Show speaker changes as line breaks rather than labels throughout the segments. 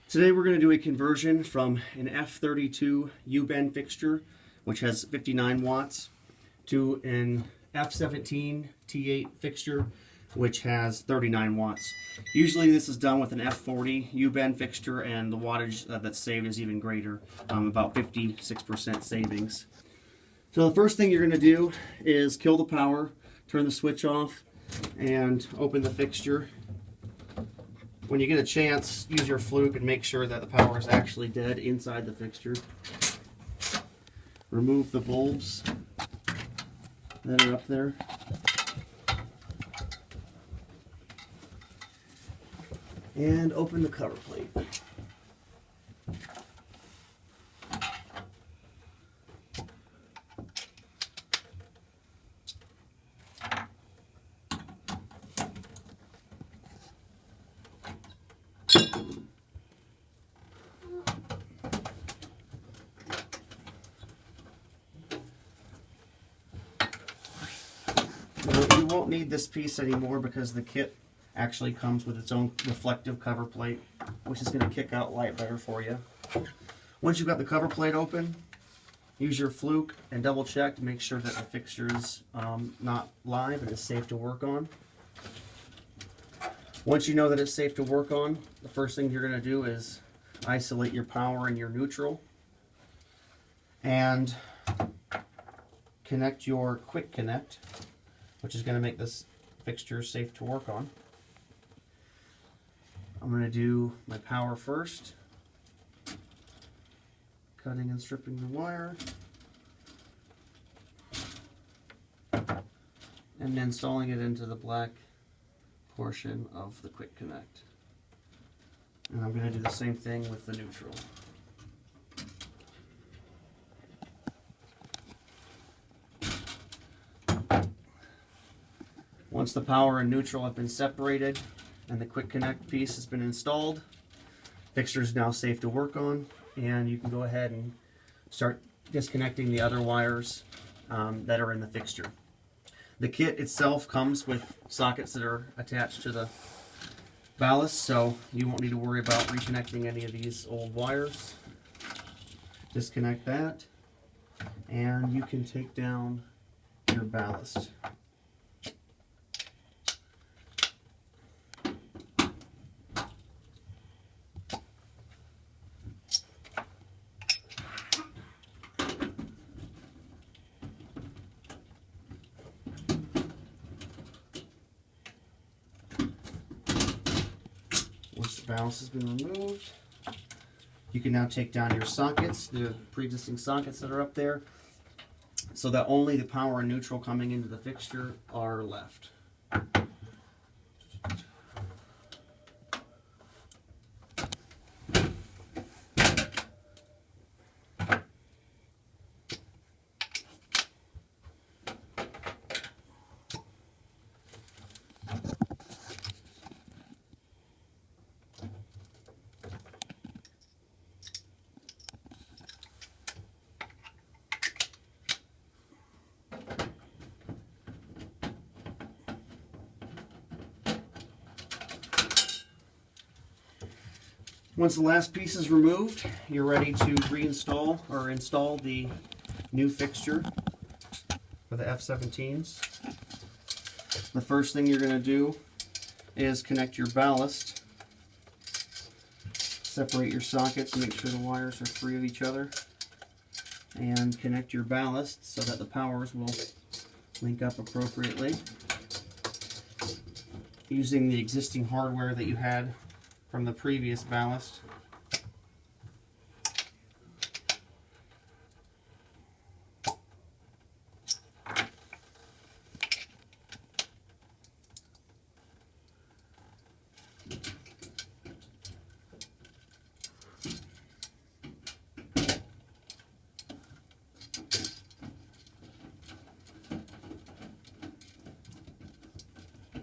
Today we're going to do a conversion from an F32 U-bend fixture, which has 59 watts, to an F17 T8 fixture, which has 39 watts. Usually this is done with an F40 U-bend fixture, and the wattage that's saved is even greater, about 56% savings. So the first thing you're going to do is kill the power, turn the switch off, and open the fixture. When you get a chance, use your fluke and make sure that the power is actually dead inside the fixture. Remove the bulbs that are up there. And open the cover plate. You won't need this piece anymore because the kit actually comes with its own reflective cover plate, which is going to kick out light better for you. Once you've got the cover plate open, use your fluke and double check to make sure that the fixture is not live and is safe to work on. Once you know that it's safe to work on, the first thing you're going to do is isolate your power and your neutral and connect your quick connect, which is going to make this fixture safe to work on. I'm going to do my power first, cutting and stripping the wire, and then installing it into the black portion of the quick connect. And I'm going to do the same thing with the neutral. Once the power and neutral have been separated and the quick connect piece has been installed, the fixture is now safe to work on, and you can go ahead and start disconnecting the other wires that are in the fixture. The kit itself comes with sockets that are attached to the ballast, so you won't need to worry about reconnecting any of these old wires. Disconnect that, and you can take down your ballast. Once the ballast has been removed, you can now take down your sockets, the pre-existing sockets that are up there, so that only the power and neutral coming into the fixture are left. Once the last piece is removed, you're ready to reinstall or install the new fixture for the F17s. The first thing you're going to do is connect your ballast. Separate your sockets and make sure the wires are free of each other. And connect your ballast so that the powers will link up appropriately. Using the existing hardware that you had from the previous ballast.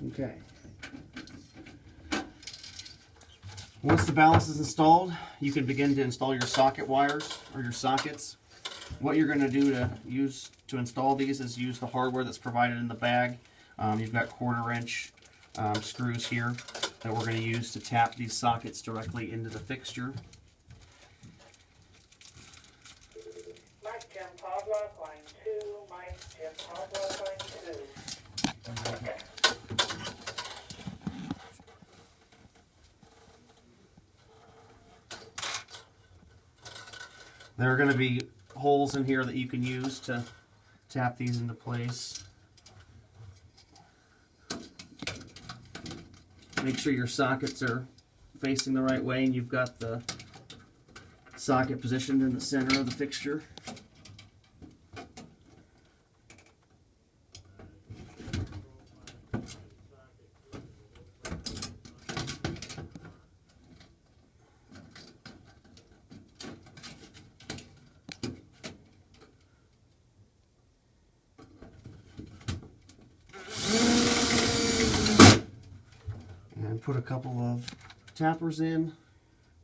Okay. Once the ballast is installed, you can begin to install your socket wires or your sockets. What you're going to do to install these is use the hardware that's provided in the bag. You've got 1/4 inch screws here that we're going to use to tap these sockets directly into the fixture.
Mike Jim Pavlov, line 2. Mike Jim Pavlov, line 2.
There are going to be holes in here that you can use to tap these into place. Make sure your sockets are facing the right way and you've got the socket positioned in the center of the fixture. And put a couple of tappers in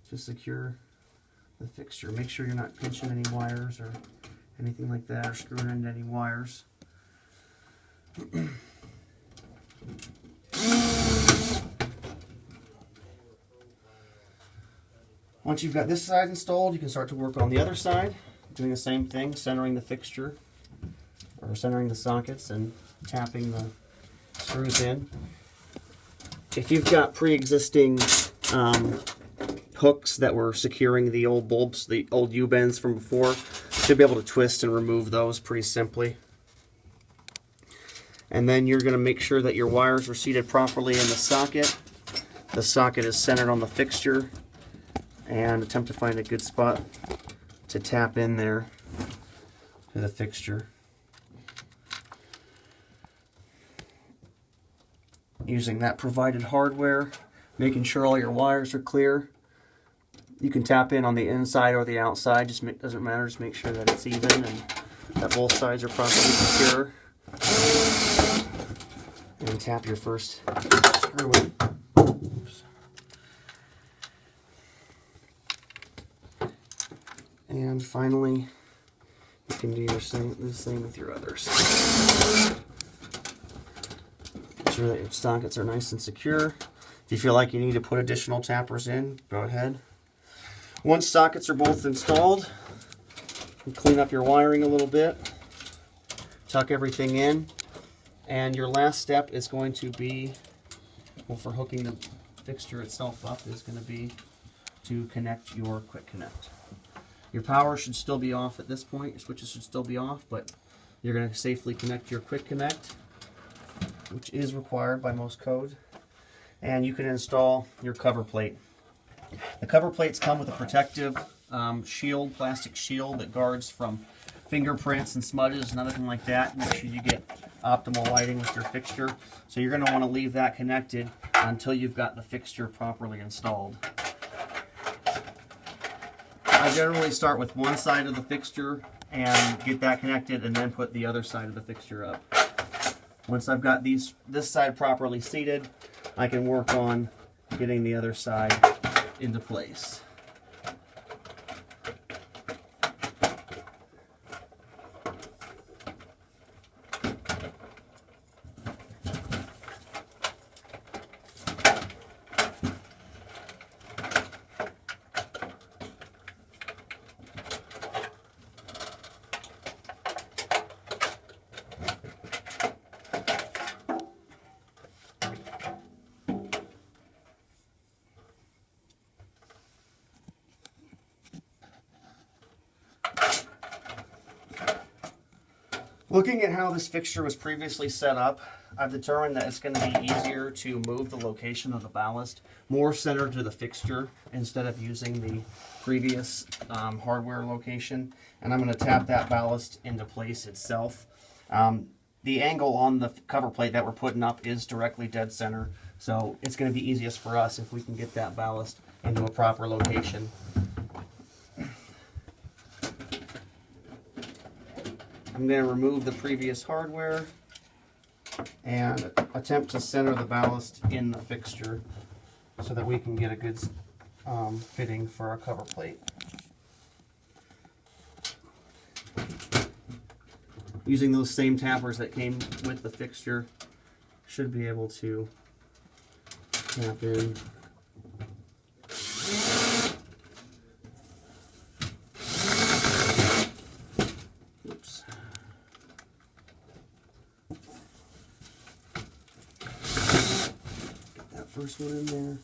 to secure the fixture. Make sure you're not pinching any wires or anything like that, or screwing into any wires. Once you've got this side installed, you can start to work on the other side, doing the same thing, centering the fixture, or centering the sockets and tapping the screws in. If you've got pre-existing hooks that were securing the old bulbs, the old U-bends from before, you should be able to twist and remove those pretty simply. And then you're going to make sure that your wires are seated properly in the socket. The socket is centered on the fixture, and attempt to find a good spot to tap in there to the fixture. Using that provided hardware, making sure all your wires are clear. You can tap in on the inside or the outside, just doesn't matter, just make sure that it's even and that both sides are properly secure. And tap your first screw in. Oops. And finally, you can do the same with your others. Make sure that your sockets are nice and secure. If you feel like you need to put additional tappers in, go ahead. Once sockets are both installed, you clean up your wiring a little bit, tuck everything in, and your last step is going to be, well, for hooking the fixture itself up, is going to be to connect your quick connect. Your power should still be off at this point, your switches should still be off, but you're going to safely connect your quick connect, which is required by most codes, and you can install your cover plate. The cover plates come with a protective shield, plastic shield that guards from fingerprints and smudges and everything like that. Make sure you get optimal lighting with your fixture. So you're going to want to leave that connected until you've got the fixture properly installed. I generally start with one side of the fixture and get that connected, and then put the other side of the fixture up. Once I've got this side properly seated, I can work on getting the other side into place. Looking at how this fixture was previously set up, I've determined that it's going to be easier to move the location of the ballast more centered to the fixture instead of using the previous hardware location. And I'm going to tap that ballast into place itself. The angle on the cover plate that we're putting up is directly dead center, so it's going to be easiest for us if we can get that ballast into a proper location. I'm going to remove the previous hardware and attempt to center the ballast in the fixture so that we can get a good fitting for our cover plate. Using those same tappers that came with the fixture, should be able to Tap in. Oops. Get that first one in there.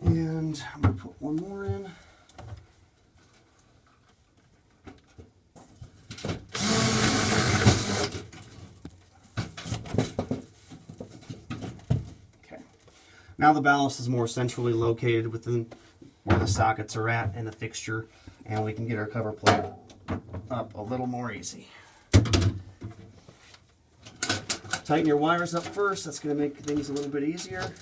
And I'm going to put one more in. Okay. Now the ballast is more centrally located within where the sockets are at and the fixture, and we can get our cover plate up a little more easy. Tighten your wires up first. That's going to make things a little bit easier.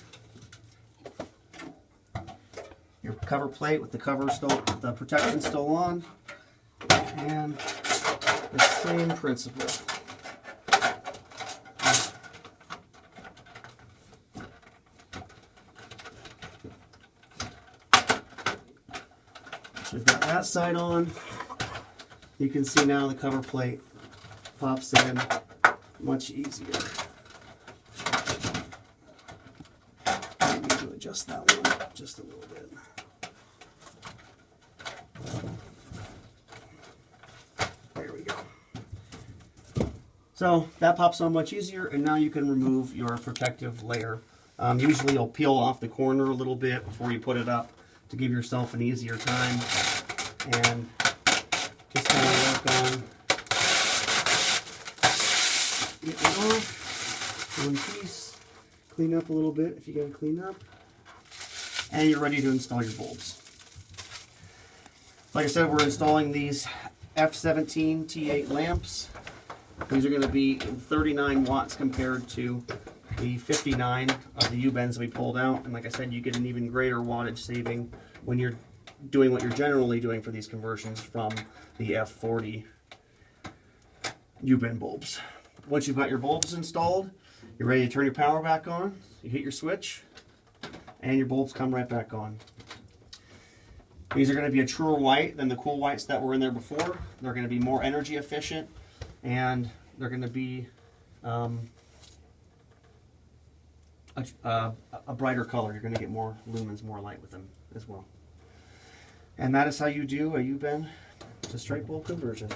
Your cover plate with the cover still, the protection still on, and the same principle. So we've got that side on. You can see now the cover plate pops in much easier. I need to adjust that one just a little bit. There we go. So that pops on much easier, and now you can remove your protective layer. Usually you'll peel off the corner a little bit before you put it up to give yourself an easier time, and just kind of work on getting it off one piece. Clean up a little bit if you got to clean up, and you're ready to install your bulbs. Like I said, we're installing these F17 T8 lamps. These are going to be 39 watts compared to the 59 of the U-bends we pulled out. And like I said, you get an even greater wattage saving when you're doing what you're generally doing for these conversions from the F40 U-bend bulbs. Once you've got your bulbs installed, you're ready to turn your power back on. You hit your switch, and your bulbs come right back on. These are going to be a truer white than the cool whites that were in there before. They're going to be more energy efficient, and they're going to be a brighter color. You're going to get more lumens, more light with them as well. And that is how you do a U-bend to straight bulb conversion.